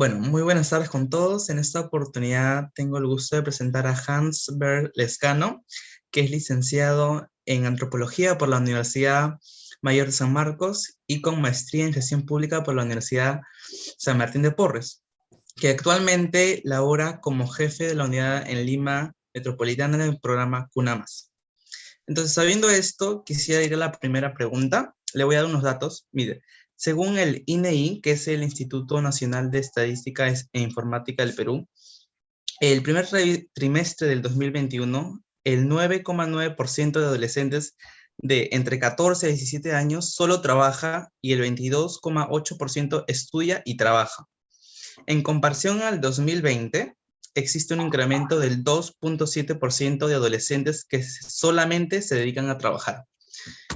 Bueno, muy buenas tardes con todos. En esta oportunidad tengo el gusto de presentar a Hans Berg Lescano, que es licenciado en Antropología por la Universidad Mayor de San Marcos y con maestría en Gestión Pública por la Universidad San Martín de Porres, que actualmente labora como jefe de la unidad en Lima Metropolitana en el programa CUNAMAS. Entonces, sabiendo esto, quisiera ir a la primera pregunta. Le voy a dar unos datos. Mire, según el INEI, que es el Instituto Nacional de Estadística e Informática del Perú, el primer trimestre del 2021, el 9,9% de adolescentes de entre 14 y 17 años solo trabaja y el 22,8% estudia y trabaja. En comparación al 2020, existe un incremento del 2,7% de adolescentes que solamente se dedican a trabajar.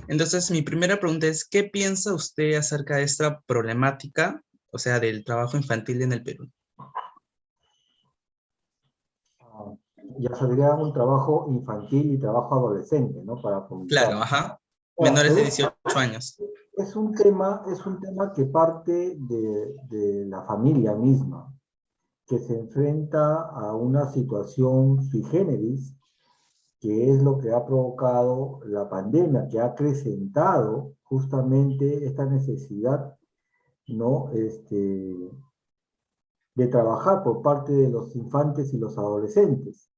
Entonces, mi primera pregunta es, ¿qué piensa usted acerca de esta problemática, o sea, del trabajo infantil en el Perú? Ah, Ya saldría un trabajo infantil y trabajo adolescente, ¿no? Para Claro, comentar. ajá, Ahora, menores de pero 18 años. es un tema que parte de la familia misma, que se enfrenta a una situación sui generis, que es lo que ha provocado la pandemia, que ha acrecentado justamente esta necesidad, ¿no? De trabajar por parte de los infantes y los adolescentes.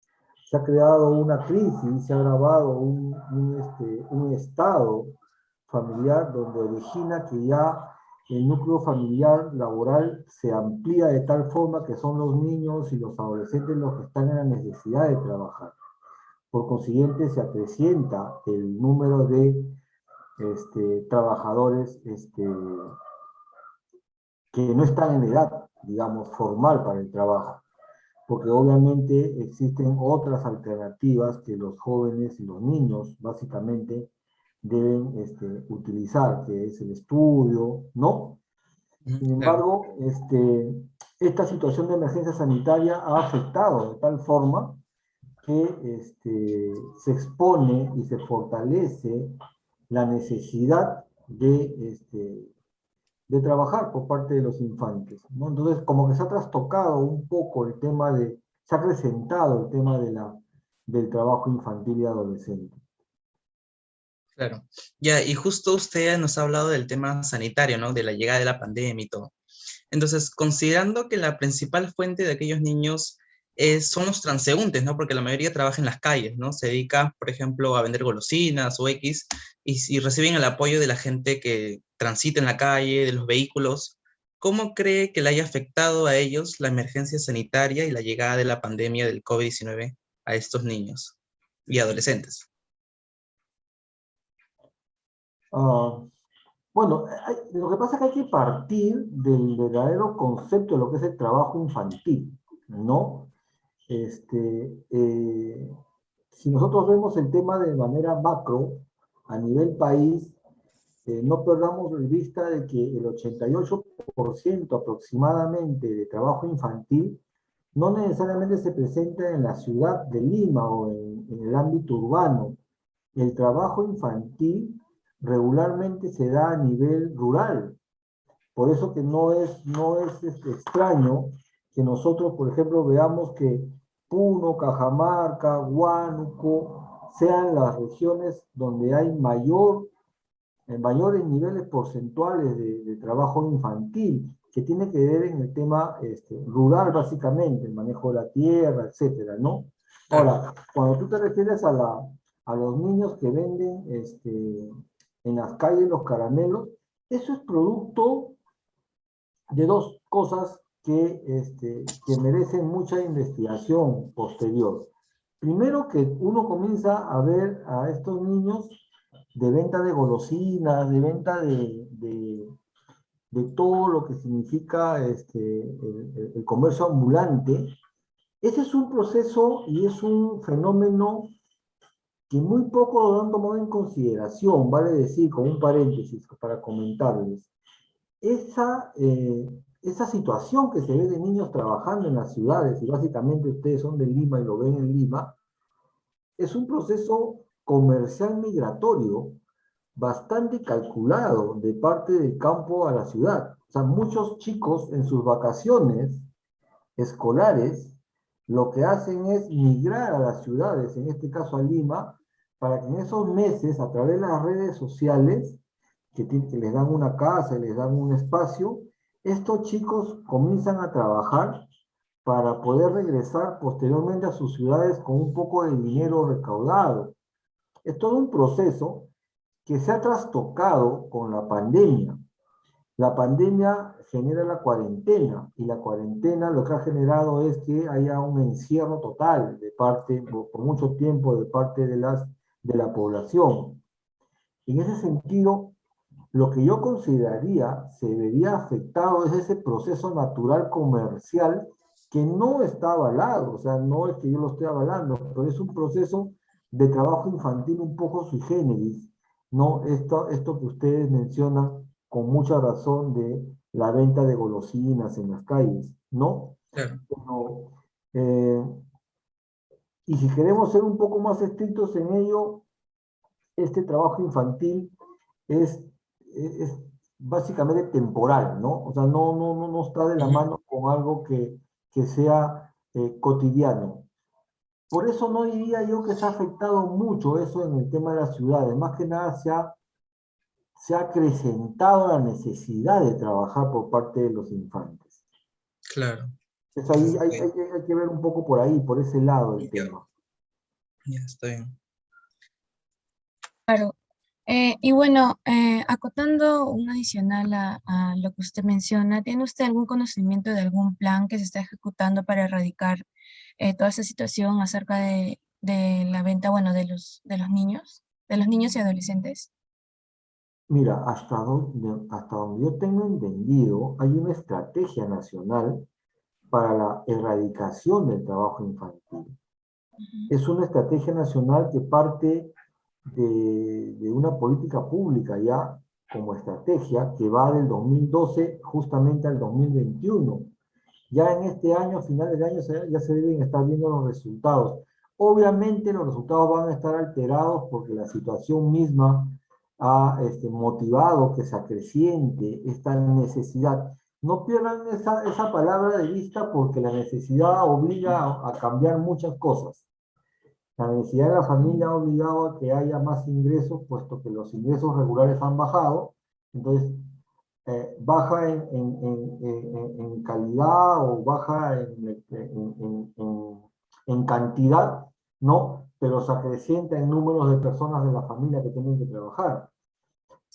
Se ha creado una crisis, se ha agravado un estado familiar donde origina que ya el núcleo familiar laboral se amplía de tal forma que son los niños y los adolescentes los que están en la necesidad de trabajar. Por consiguiente, se acrecienta el número de trabajadores que no están en edad, digamos, formal para el trabajo, porque obviamente existen otras alternativas que los jóvenes y los niños básicamente deben utilizar, que es el estudio, ¿no? Sin Claro, embargo, esta situación de emergencia sanitaria ha afectado de tal forma que se expone y se fortalece la necesidad de trabajar por parte de los infantes, ¿no? Entonces, como que se ha trastocado un poco el tema se ha acrecentado el tema del trabajo infantil y adolescente. claro. Ya, y justo usted nos ha hablado del tema sanitario, ¿no? De la llegada de la pandemia y todo. Entonces, considerando que la principal fuente de aquellos niños son los transeúntes, ¿no? Porque la mayoría trabaja en las calles, ¿no? Se dedica, por ejemplo, a vender golosinas o X, y si reciben el apoyo de la gente que transita en la calle, de los vehículos, ¿cómo cree que le haya afectado a ellos la emergencia sanitaria y la llegada de la pandemia del COVID-19 a estos niños y adolescentes? Ah, bueno, lo que pasa es que hay que partir del verdadero concepto de lo que es el trabajo infantil, ¿no? Si nosotros vemos el tema de manera macro, a nivel país, no perdamos de vista de que el 88% aproximadamente de trabajo infantil no necesariamente se presenta en la ciudad de Lima o en el ámbito urbano. El trabajo infantil regularmente se da a nivel rural. Por eso que no es extraño que nosotros, por ejemplo, veamos que Puno, Cajamarca, Huánuco sean las regiones donde hay mayores niveles porcentuales de trabajo infantil, que tiene que ver en el tema rural básicamente, el manejo de la tierra, etcétera, ¿no? Claro. Ahora, cuando tú te refieres a los niños que venden en las calles los caramelos, eso es producto de dos cosas que merecen mucha investigación posterior. Primero, que uno comienza a ver a estos niños de venta de golosinas, de venta de todo lo que significa el comercio ambulante. Ese es un proceso y es un fenómeno que muy poco lo han tomado en consideración, vale decir, con un paréntesis para comentarles. Esa situación que se ve de niños trabajando en las ciudades, y básicamente ustedes son de Lima y lo ven en Lima, es un proceso comercial migratorio bastante calculado de parte del campo a la ciudad. O sea, muchos chicos en sus vacaciones escolares lo que hacen es migrar a las ciudades, en este caso a Lima, para que en esos meses, a través de las redes sociales, que les dan una casa, les dan un espacio, estos chicos comienzan a trabajar para poder regresar posteriormente a sus ciudades con un poco de dinero recaudado. Es todo un proceso que se ha trastocado con la pandemia. La pandemia genera la cuarentena y la cuarentena lo que ha generado es que haya un encierro total de parte, por mucho tiempo, de parte de la población. En ese sentido, lo que yo consideraría se vería afectado es ese proceso natural comercial que no está avalado, o sea, no es que yo lo esté avalando, pero es un proceso de trabajo infantil un poco sui generis, ¿no? Esto que ustedes mencionan con mucha razón de la venta de golosinas en las calles, ¿no? Claro. Pero, eh, y si queremos ser un poco más estrictos en ello, este trabajo infantil es básicamente temporal, ¿no? O sea, no está de la Ujú. mano con algo que sea cotidiano. Por eso no diría yo que se ha afectado mucho eso en el tema de las ciudades. Más que nada se ha acrecentado la necesidad de trabajar por parte de los infantes. Claro. Entonces ahí Ok. hay que ver un poco por ahí, por ese lado el Ya, tema. ya está bien. Claro. Y bueno, acotando un adicional a lo que usted menciona, ¿tiene usted algún conocimiento de algún plan que se está ejecutando para erradicar toda esa situación acerca de la venta, bueno, de los niños y adolescentes? Mira, hasta donde yo tengo entendido, hay una estrategia nacional para la erradicación del trabajo infantil. Ujú. Es una estrategia nacional que parte de una política pública ya como estrategia que va del 2012 justamente al 2021. Ya en este año, a finales de año, ya se deben estar viendo los resultados. Obviamente los resultados van a estar alterados porque la situación misma ha motivado que se acreciente esta necesidad. No pierdan esa palabra de vista porque la necesidad obliga a cambiar muchas cosas. La necesidad de la familia ha obligado a que haya más ingresos, puesto que los ingresos regulares han bajado. Entonces, baja en calidad o baja en cantidad, ¿no? Pero se acrecienta en números de personas de la familia que tienen que trabajar.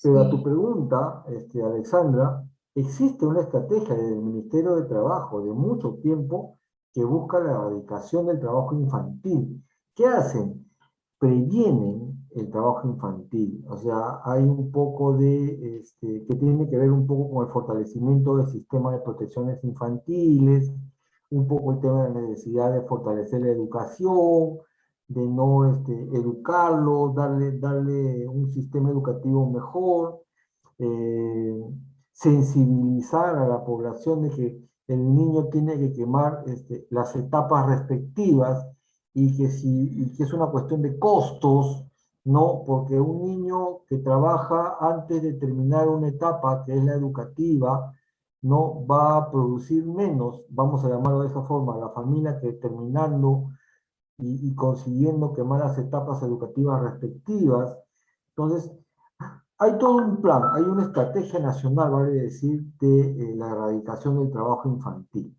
Pero a tu Sí. pregunta, Alexandra, existe una estrategia del Ministerio de Trabajo de mucho tiempo que busca la erradicación del trabajo infantil. ¿Qué hacen? Previenen el trabajo infantil. O sea, hay un poco que tiene que ver un poco con el fortalecimiento del sistema de protecciones infantiles, un poco el tema de la necesidad de fortalecer la educación, de no educarlos, darle un sistema educativo mejor, eh, sensibilizar a la población de que el niño tiene que quemar las etapas respectivas y que es una cuestión de costos, ¿no? Porque un niño que trabaja antes de terminar una etapa, que es la educativa, no va a producir menos, vamos a llamarlo de esa forma, la familia que terminando y consiguiendo quemar las etapas educativas respectivas. Entonces, hay todo un plan, hay una estrategia nacional, vale decir, de la erradicación del trabajo infantil.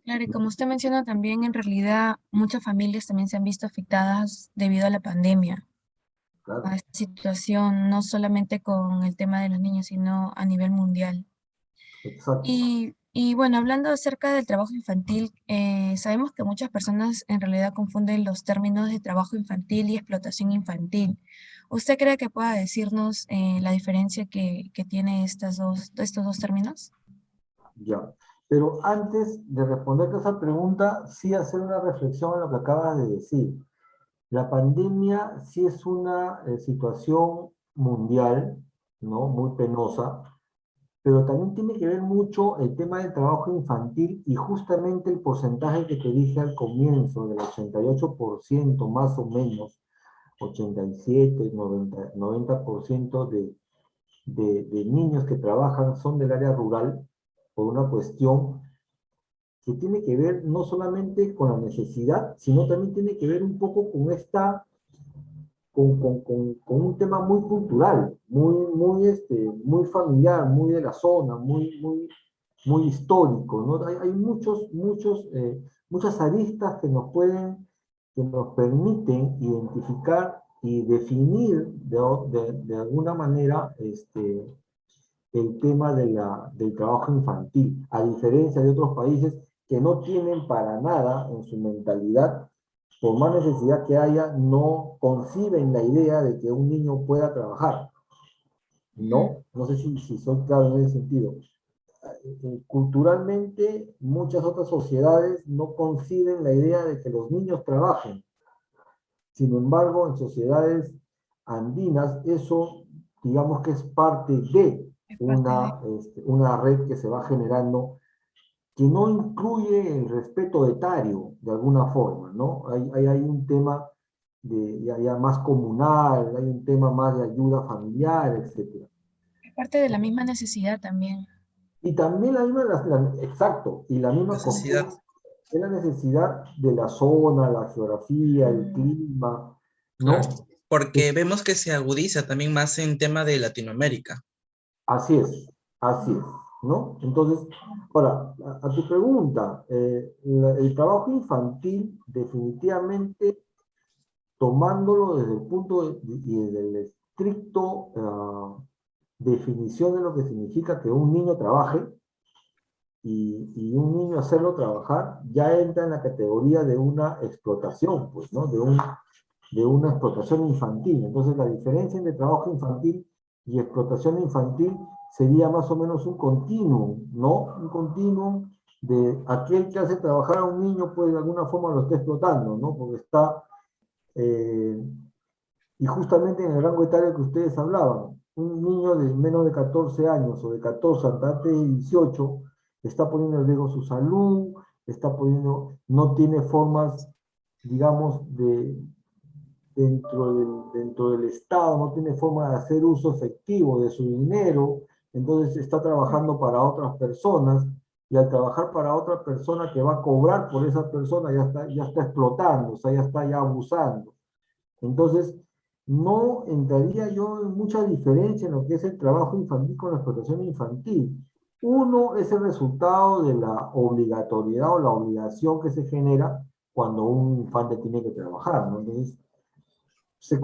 Claro, y como usted menciona también, en realidad muchas familias también se han visto afectadas debido a la pandemia, a Claro, esta situación, no solamente con el tema de los niños, sino a nivel mundial. exacto. Y bueno, hablando acerca del trabajo infantil, sabemos que muchas personas en realidad confunden los términos de trabajo infantil y explotación infantil. ¿Usted cree que pueda decirnos la diferencia que tiene estos dos términos? Ya. Pero antes de responderte esa pregunta, sí hacer una reflexión en lo que acabas de decir. La pandemia sí es una situación mundial, ¿no? Muy penosa, pero también tiene que ver mucho el tema del trabajo infantil y justamente el porcentaje que te dije al comienzo, del 88% más o menos, 87, 90% de niños que trabajan son del área rural por una cuestión que tiene que ver no solamente con la necesidad, sino también tiene que ver un poco con con un tema muy cultural, muy familiar, muy de la zona, muy histórico, ¿no? Hay muchas aristas que que nos permiten identificar y definir de alguna manera el tema del trabajo infantil, a diferencia de otros países que no tienen para nada en su mentalidad, por más necesidad que haya, no conciben la idea de que un niño pueda trabajar. Ujú. No sé si soy claro en ese sentido. Culturalmente, muchas otras sociedades no conciben la idea de que los niños trabajen. Sin embargo, en sociedades andinas, eso digamos que es parte de Es parte de... una red que se va generando que no incluye el respeto etario de alguna forma, ¿no? Hay un tema ya más comunal, hay un tema más de ayuda familiar, etcétera. Es parte de la misma necesidad también. Y también exacto, y la misma Necesidad, es la necesidad de la zona, la geografía, el Mm. clima, claro. ¿no? Porque vemos que se agudiza también más en tema de Latinoamérica. Así es, ¿no? Entonces, ahora, a tu pregunta, el trabajo infantil definitivamente tomándolo desde el y desde el estricto definición de lo que significa que un niño trabaje y un niño hacerlo trabajar, ya entra en la categoría de una explotación, pues, ¿no? De una explotación infantil. Entonces, la diferencia entre trabajo infantil y explotación infantil sería más o menos un continuum, ¿no? Un continuum de aquel que hace trabajar a un niño, pues de alguna forma lo está explotando, ¿no? Porque está eh, y justamente en el rango etario que ustedes hablaban, un niño de menos de 14 años o de 14 hasta 18 está poniendo en riesgo su salud, no tiene formas, digamos, dentro del Estado, no tiene forma de hacer uso efectivo de su dinero, entonces está trabajando para otras personas, y al trabajar para otra persona que va a cobrar por esa persona, ya está explotando, o sea, ya está ya abusando. Entonces, no entraría yo en mucha diferencia en lo que es el trabajo infantil con la explotación infantil. Uno es el resultado de la obligatoriedad o la obligación que se genera cuando un infante tiene que trabajar, ¿no? Entonces, se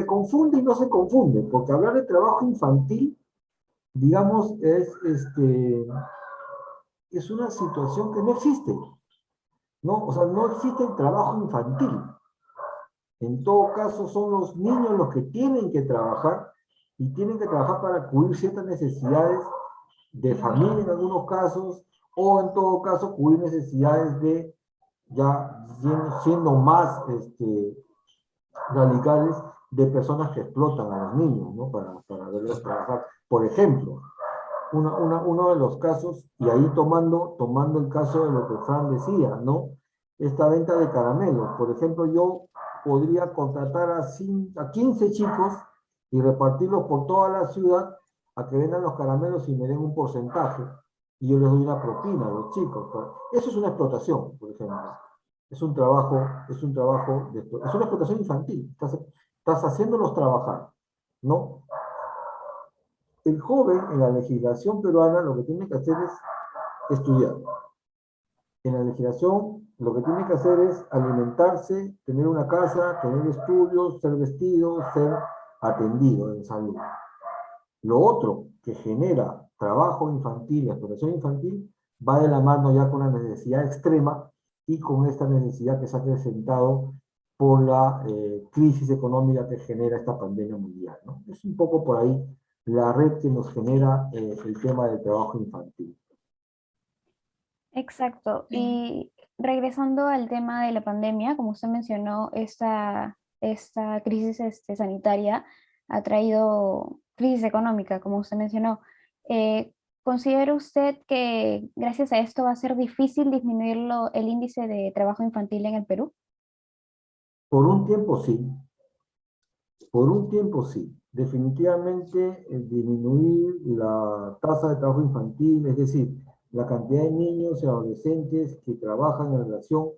confunde y no se confunde, porque hablar de trabajo infantil, digamos, es una situación que no existe, ¿no? O sea, no existe el trabajo infantil. En todo caso, son los niños los que tienen que trabajar y tienen que trabajar para cubrir ciertas necesidades de familia en algunos casos, o en todo caso cubrir necesidades de, ya siendo más radicales, de personas que explotan a los niños, ¿no? Para verlos trabajar. Por ejemplo, uno de los casos, y ahí tomando el caso de lo que Fran decía, ¿no? Esta venta de caramelos. Por ejemplo, yo podría contratar a 15 chicos y repartirlos por toda la ciudad a que vendan los caramelos y me den un porcentaje. Y yo les doy una propina a los chicos. Eso es una explotación, por ejemplo. Es una explotación infantil. Estás haciéndolos trabajar, ¿no? El joven en la legislación peruana lo que tiene que hacer es estudiar. En la legislación lo que tiene que hacer es alimentarse, tener una casa, tener estudios, ser vestido, ser atendido en salud. Lo otro que genera trabajo infantil, explotación infantil, va de la mano ya con la necesidad extrema y con esta necesidad que se ha presentado por la crisis económica que genera esta pandemia mundial, ¿no? Es un poco por ahí la red que nos genera el tema del trabajo infantil. Exacto. Sí. Y regresando al tema de la pandemia, como usted mencionó, esta crisis sanitaria ha traído crisis económica, como usted mencionó. ¿Considera usted que gracias a esto va a ser difícil disminuir el índice de trabajo infantil en el Perú? Por un tiempo sí, por un tiempo sí. definitivamente disminuir la tasa de trabajo infantil, es decir, la cantidad de niños y adolescentes que trabajan en relación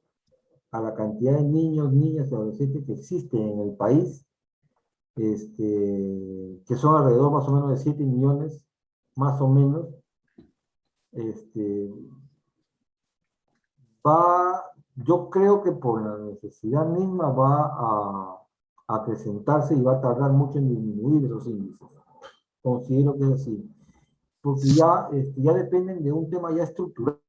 a la cantidad de niños, niñas y adolescentes que existen en el país, que son alrededor más o menos de 7 millones, más o menos, yo creo que por la necesidad misma va a acrecentarse y va a tardar mucho en disminuir esos índices. Considero que es así, porque ya dependen de un tema ya estructural,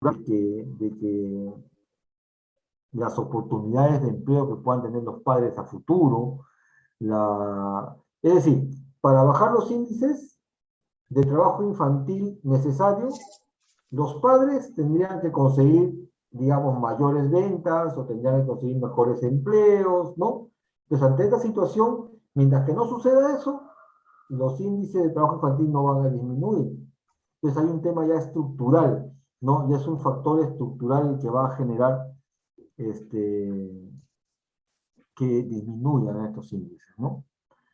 de que las oportunidades de empleo que puedan tener los padres a futuro, es decir, para bajar los índices de trabajo infantil necesario, los padres tendrían que conseguir, digamos, mayores ventas o tendrían que conseguir mejores empleos, ¿no? Entonces, ante esta situación, mientras que no suceda eso, los índices de trabajo infantil no van a disminuir. Entonces, hay un tema ya estructural, ¿no? Ya es un factor estructural el que va a generar que disminuyan estos índices, ¿no?